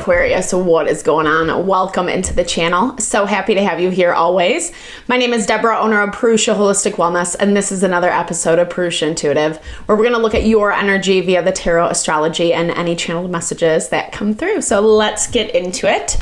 Aquarius, what is going on? Welcome into the channel. So happy to have you here always. My name is Deborah, owner of Purusha Holistic Wellness, and this is another episode of Purusha Intuitive, where we're going to look at your energy via the tarot, astrology, and any channeled messages that come through. So let's get into it.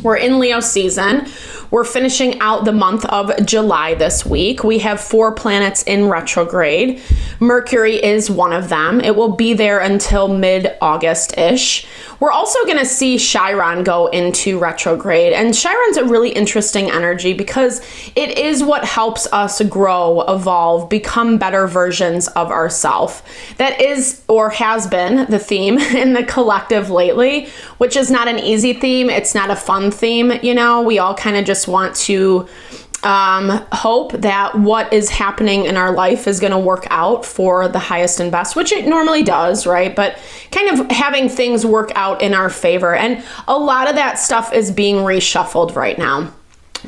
We're in Leo season. We're finishing out the month of July this week. We have 4 planets in retrograde. Mercury is one of them. It will be there until mid-August-ish. We're also going to see Chiron go into retrograde. And Chiron's a really interesting energy because it is what helps us grow, evolve, become better versions of ourselves. That is, or has been, the theme in the collective lately, which is not an easy theme. It's not a fun theme. You know, we all kind of just want to hope that what is happening in our life is going to work out for the highest and best, which it normally does, right? But kind of having things work out in our favor. And a lot of that stuff is being reshuffled right now.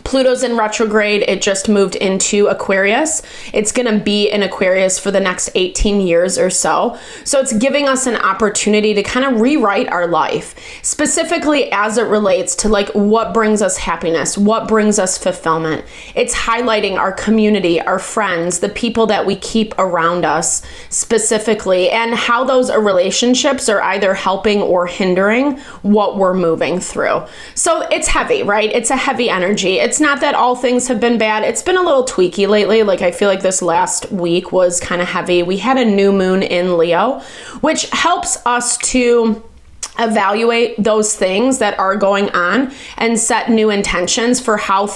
Pluto's in retrograde. It just moved into Aquarius. It's going to be in Aquarius for the next 18 years or so. So it's giving us an opportunity to kind of rewrite our life, specifically as it relates to like what brings us happiness, what brings us fulfillment. It's highlighting our community, our friends, the people that we keep around us specifically, and how those relationships are either helping or hindering what we're moving through. So it's heavy, right? It's a heavy energy. It's not that all things have been bad. It's been a little tweaky lately. Like I feel like this last week was kind of heavy. We had a new moon in Leo, which helps us to evaluate those things that are going on and set new intentions for how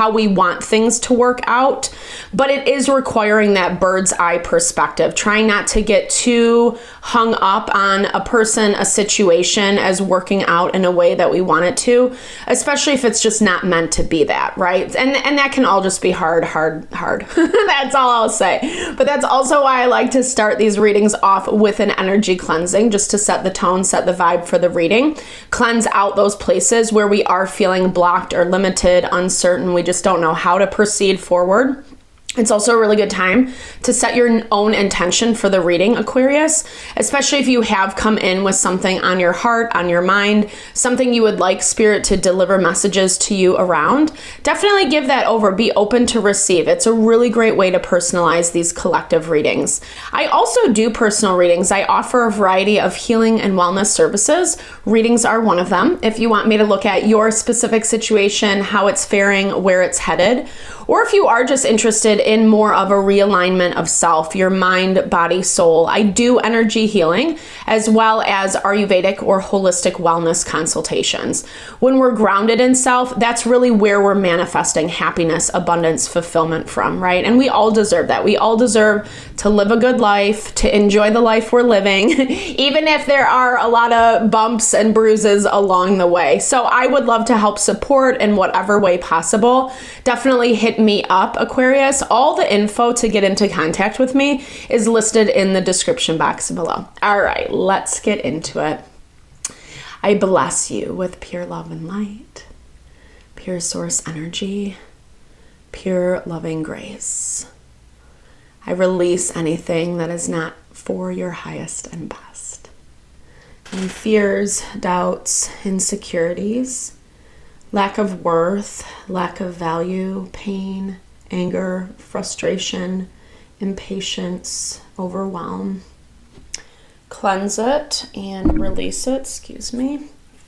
we want things to work out. But it is requiring that bird's eye perspective, trying not to get too hung up on a person, a situation as working out in a way that we want it to, especially if it's just not meant to be that, right? And that can all just be hard. That's all I'll say. But that's also why I like to start these readings off with an energy cleansing, just to set the tone, set the vibe for the reading, cleanse out those places where we are feeling blocked or limited, uncertain. We just don't know how to proceed forward. It's also a really good time to set your own intention for the reading, Aquarius, especially if you have come in with something on your heart, on your mind, something you would like Spirit to deliver messages to you around. Definitely give that over. Be open to receive. It's a really great way to personalize these collective readings. I also do personal readings. I offer a variety of healing and wellness services. Readings are one of them. If you want me to look at your specific situation, how it's faring, where it's headed, or if you are just interested in more of a realignment of self, your mind, body, soul, I do energy healing as well as Ayurvedic or holistic wellness consultations. When we're grounded in self, that's really where we're manifesting happiness, abundance, fulfillment from, right? And we all deserve that. We all deserve to live a good life, to enjoy the life we're living, even if there are a lot of bumps and bruises along the way. So I would love to help support in whatever way possible. Definitely hit me up, Aquarius. All the info to get into contact with me is listed in the description box below. All right, let's get into it. I bless you with pure love and light, pure source energy, pure loving grace. I release anything that is not for your highest and best. Any fears, doubts, insecurities, lack of worth, lack of value, pain, anger, frustration, impatience, overwhelm. Cleanse it and release it,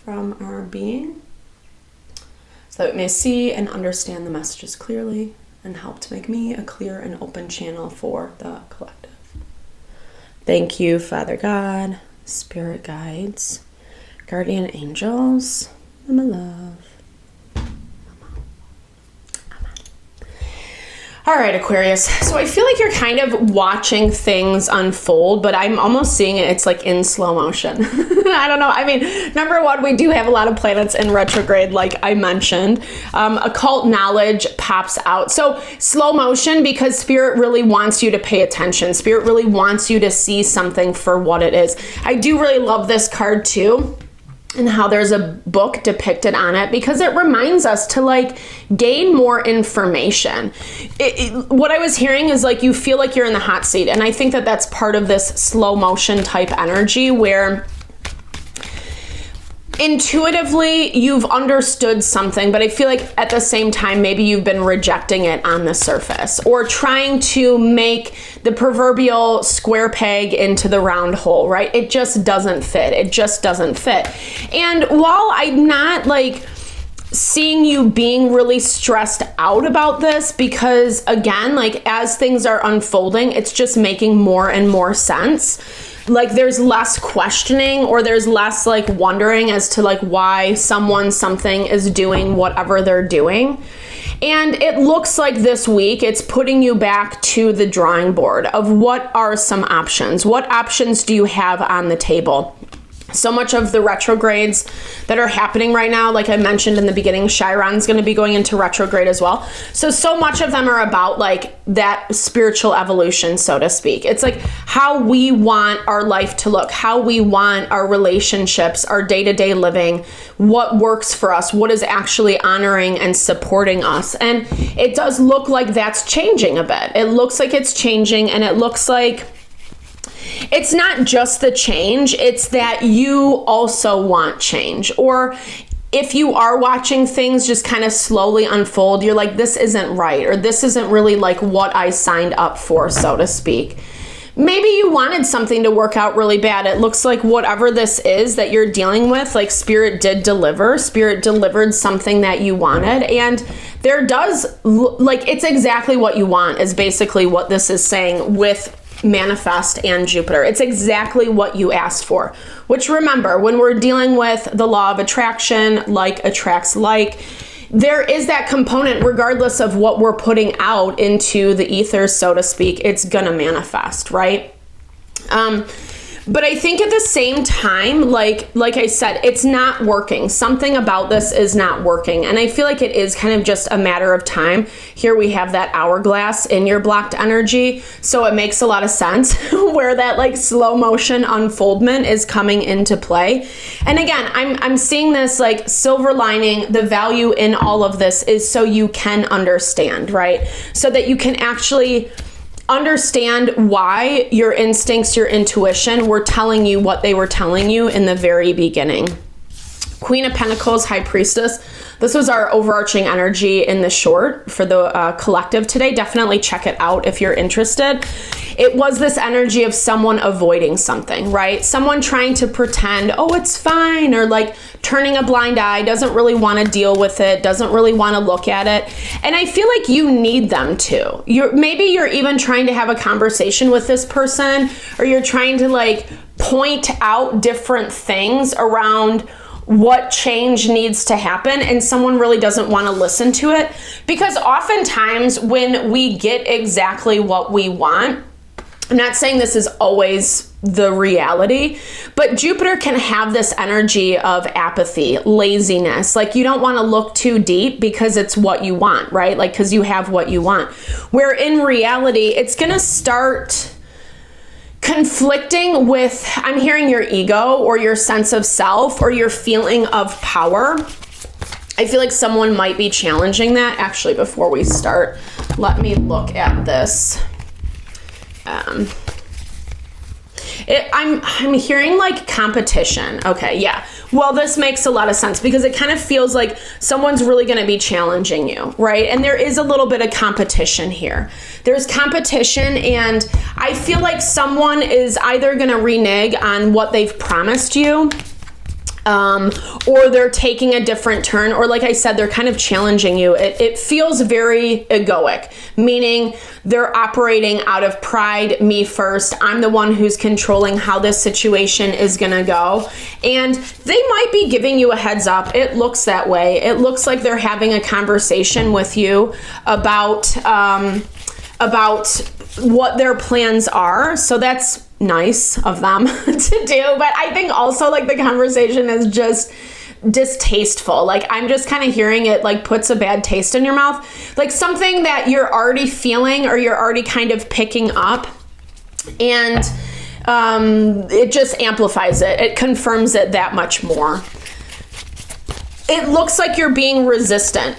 from our being so that we may see and understand the messages clearly and help to make me a clear and open channel for the collective. Thank you, Father God, Spirit guides, guardian angels, and my love. All right, Aquarius. So I feel like you're kind of watching things unfold, but I'm almost seeing it. It's like in slow motion. I don't know. I mean, number one, we do have a lot of planets in retrograde, like I mentioned. Occult knowledge pops out. So slow motion because Spirit really wants you to pay attention. Spirit really wants you to see something for what it is. I do really love this card too, and how there's a book depicted on it because it reminds us to like gain more information. What I was hearing is like you feel like you're in the hot seat, and I think that that's part of this slow motion type energy where intuitively you've understood something, but I feel like at the same time maybe you've been rejecting it on the surface, or trying to make the proverbial square peg into the round hole, right? It just doesn't fit. It just doesn't fit. And while I'm not like seeing you being really stressed out about this, because again, like as things are unfolding, it's just making more and more sense. Like there's less questioning, or there's less like wondering as to like why something is doing whatever they're doing. And it looks like this week it's putting you back to the drawing board of what are some options? What options do you have on the table? So much of the retrogrades that are happening right now, like I mentioned in the beginning, Chiron's going to be going into retrograde as well. So much of them are about like that spiritual evolution, so to speak. It's like how we want our life to look, how we want our relationships, our day-to-day living, what works for us, what is actually honoring and supporting us. And it does look like that's changing a bit. It looks like it's changing, and it looks like it's not just the change, it's that you also want change. Or if you are watching things just kind of slowly unfold, you're like, this isn't right, or this isn't really like what I signed up for, so to speak. Maybe you wanted something to work out really bad. It looks like whatever this is that you're dealing with, like Spirit did deliver. Spirit delivered something that you wanted. And there does, like, it's exactly what you want is basically what this is saying with manifest and Jupiter. It's exactly what you asked for, which remember, when we're dealing with the law of attraction, like attracts like, there is that component regardless of what we're putting out into the ether, so to speak, it's gonna manifest, right? But I think at the same time, like I said, it's not working. Something about this is not working. And I feel like it is kind of just a matter of time. Here we have that hourglass in your blocked energy. So it makes a lot of sense where that like slow motion unfoldment is coming into play. And again, I'm seeing this like silver lining. The value in all of this is so you can understand, right? So that you can actually understand why your instincts, your intuition were telling you what they were telling you in the very beginning. Queen of Pentacles, High Priestess. This was our overarching energy in the short for the collective today. Definitely check it out if you're interested. It was this energy of someone avoiding something, right? Someone trying to pretend, oh, it's fine, or like turning a blind eye, doesn't really want to deal with it, doesn't really want to look at it. And I feel like you need them to. Maybe you're even trying to have a conversation with this person, or you're trying to like point out different things around what change needs to happen, and someone really doesn't want to listen to it. Because oftentimes when we get exactly what we want, I'm not saying this is always the reality, but Jupiter can have this energy of apathy, laziness. Like you don't want to look too deep because it's what you want, right? Like, because you have what you want. Where in reality, it's going to start conflicting with, I'm hearing your ego or your sense of self or your feeling of power. I feel like someone might be challenging that. Actually, before we start, let me look at this. I'm hearing like competition. Okay, yeah. Well, this makes a lot of sense because it kind of feels like someone's really going to be challenging you, right? And there is a little bit of competition here. There's competition, and I feel like someone is either going to renege on what they've promised you, or they're taking a different turn, or like I said, they're kind of challenging you. It feels very egoic, meaning they're operating out of pride, me first, I'm the one who's controlling how this situation is gonna go. And they might be giving you a heads up. It looks that way. It looks like they're having a conversation with you about what their plans are. So that's nice of them to do. But I think also like the conversation is just distasteful. Like I'm just kind of hearing it like puts a bad taste in your mouth, like something that you're already feeling or you're already kind of picking up, and it just amplifies it. It confirms it that much more. It looks like you're being resistant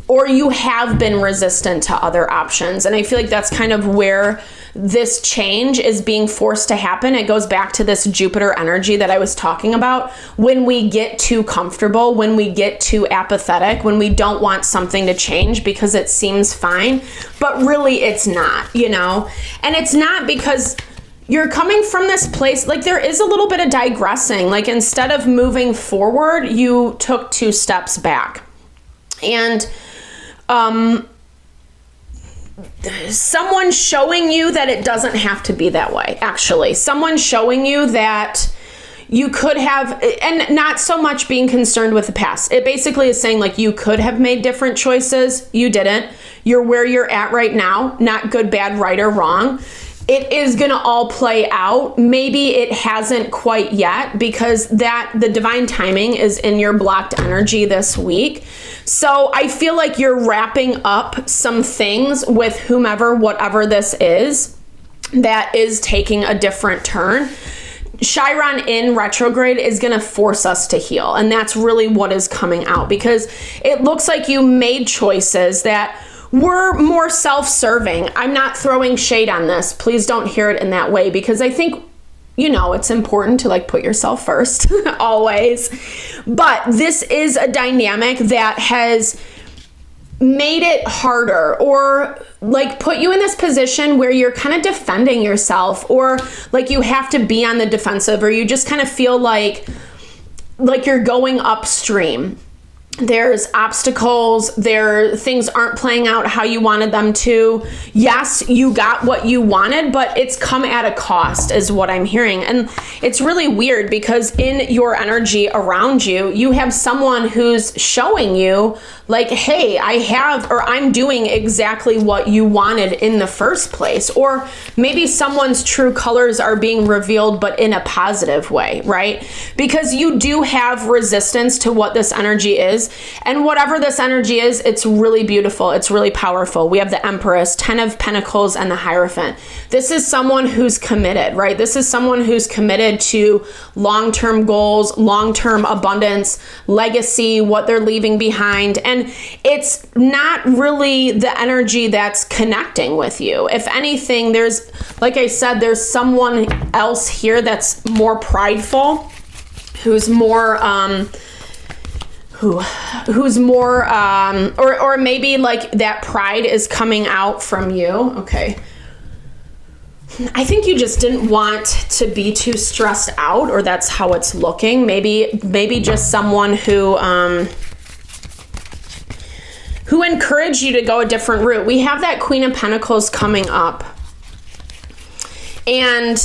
or you have been resistant to other options. And I feel like that's kind of where this change is being forced to happen. It goes back to this Jupiter energy that I was talking about. When we get too comfortable, when we get too apathetic, when we don't want something to change because it seems fine, but really it's not, you know? And it's not because you're coming from this place, like there is a little bit of digressing. Like instead of moving forward, you took 2 steps back. And someone showing you that it doesn't have to be that way, actually. Someone showing you that you could have, and not so much being concerned with the past. It basically is saying like you could have made different choices. You didn't. You're where you're at right now, not good, bad, right, or wrong. It is going to all play out. Maybe it hasn't quite yet because the divine timing is in your blocked energy this week. So I feel like you're wrapping up some things with whomever, whatever this is, that is taking a different turn. Chiron in retrograde is going to force us to heal. And that's really what is coming out, because it looks like you made choices that were more self-serving. I'm not throwing shade on this. Please don't hear it in that way, because I think, you know, it's important to like put yourself first always. But this is a dynamic that has made it harder, or like put you in this position where you're kind of defending yourself, or like you have to be on the defensive, or you just kind of feel like you're going upstream. There's obstacles, things aren't playing out how you wanted them to. Yes, you got what you wanted, but it's come at a cost is what I'm hearing. And it's really weird because in your energy around you, you have someone who's showing you like, hey, I'm doing exactly what you wanted in the first place. Or maybe someone's true colors are being revealed, but in a positive way, right? Because you do have resistance to what this energy is. And whatever this energy is, it's really beautiful. It's really powerful. We have the Empress, 10 of Pentacles, and the Hierophant. This is someone who's committed, right? This is someone who's committed to long-term goals, long-term abundance, legacy, what they're leaving behind. And it's not really the energy that's connecting with you. If anything, there's, like I said, there's someone else here that's more prideful, who's more, or maybe like that pride is coming out from you. Okay. I think you just didn't want to be too stressed out, or that's how it's looking. Maybe just someone who encouraged you to go a different route. We have that Queen of Pentacles coming up. And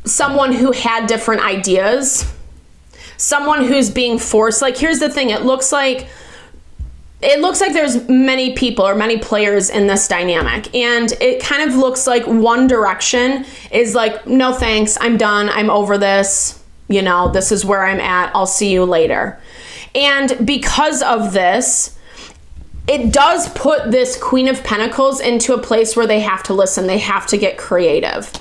someone who had different ideas. Someone who's being forced. Like, here's the thing. It looks like there's many people or many players in this dynamic. And it kind of looks like one direction is like, no thanks, I'm done, I'm over this. You know, this is where I'm at. I'll see you later. And because of this, it does put this Queen of Pentacles into a place where they have to listen. They have to get creative.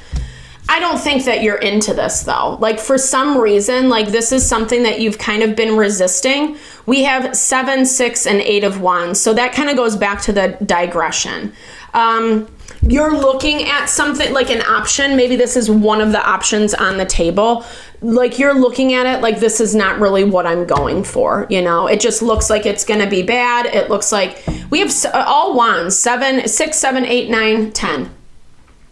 I don't think that you're into this though. Like for some reason, like this is something that you've kind of been resisting. We have 7, 6, and 8 of Wands. So that kind of goes back to the digression. You're looking at something like an option. Maybe this is one of the options on the table. Like you're looking at it like this is not really what I'm going for. You know, it just looks like it's going to be bad. It looks like we have all Wands, 7, 6, 7, 8, 9, 10.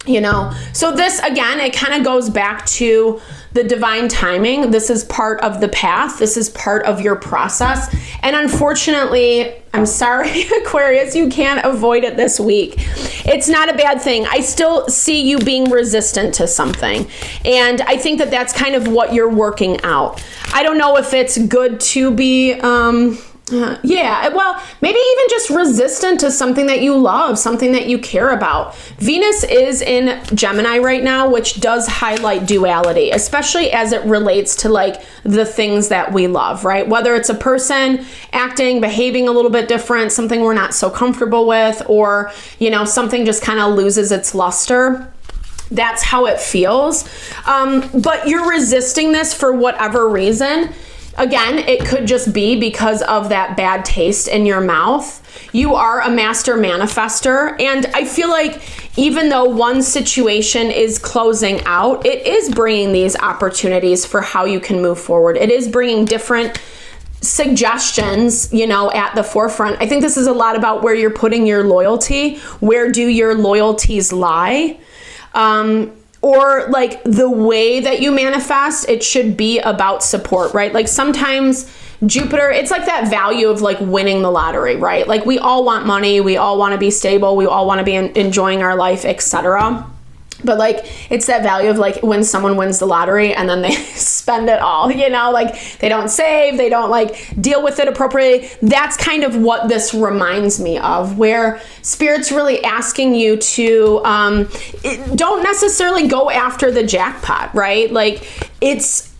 You know, so this again, it kind of goes back to the divine timing. This is part of the path. This is part of your process. And unfortunately, I'm sorry, Aquarius, you can't avoid it this week. It's not a bad thing. I still see you being resistant to something. And I think that that's kind of what you're working out. I don't know if it's good to be, well, maybe even just resistant to something that you love, something that you care about. Venus is in Gemini right now, which does highlight duality, especially as it relates to like the things that we love, right? Whether it's a person acting, behaving a little bit different, something we're not so comfortable with, or, you know, something just kind of loses its luster. That's how it feels. But you're resisting this for whatever reason. Again, it could just be because of that bad taste in your mouth. You are a master manifester, and I feel like even though one situation is closing out, it is bringing these opportunities for how you can move forward. It is bringing different suggestions, you know, at the forefront. I think this is a lot about where you're putting your loyalty. Where do your loyalties lie? Or like the way that you manifest, it should be about support, right? Like sometimes Jupiter, it's like that value of like winning the lottery, right? Like we all want money, we all want to be stable, we all want to be enjoying our life, etc. But like, it's that value of like when someone wins the lottery and then they spend it all, you know, like they don't save, they don't like deal with it appropriately. That's kind of what this reminds me of, where Spirit's really asking you to, don't necessarily go after the jackpot, right? Like it's,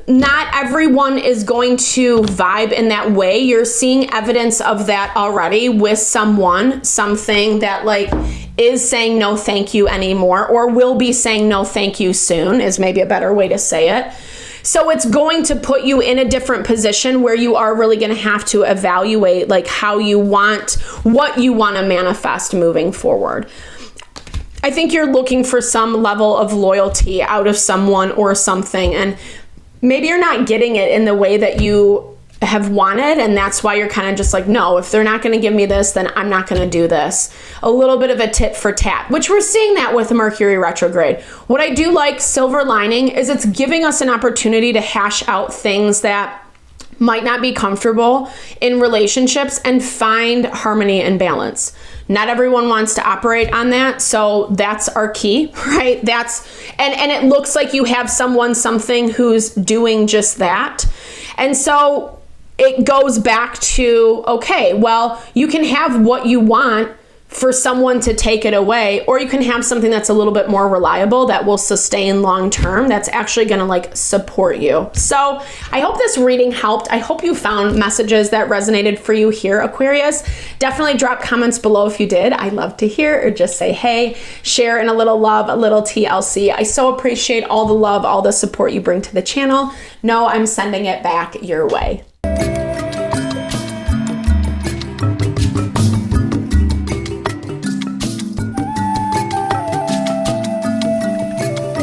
not everyone is going to vibe in that way. You're seeing evidence of that already with someone, something that like is saying no thank you anymore, or will be saying no thank you soon, is maybe a better way to say it. So it's going to put you in a different position where you are really going to have to evaluate like how you want, what you want to manifest moving forward. I think you're looking for some level of loyalty out of someone or something, and maybe you're not getting it in the way that you have wanted, and that's why you're kind of just like, no, if they're not going to give me this, then I'm not going to do this. A little bit of a tit for tat, which we're seeing that with Mercury retrograde. What I do like, silver lining, is it's giving us an opportunity to hash out things that might not be comfortable in relationships and find harmony and balance. Not everyone wants to operate on that, so that's our key, right? And it looks like you have something who's doing just that. And so it goes back to, okay, well, you can have what you want for someone to take it away, or you can have something that's a little bit more reliable that will sustain long term, that's actually going to like support you. So I hope this reading helped. I hope you found messages that resonated for you here, Aquarius. Definitely drop comments below if you did. I love to hear, or just say hey, share in a little love, a little TLC. I so appreciate all the love, all the support you bring to the channel. No, I'm sending it back your way.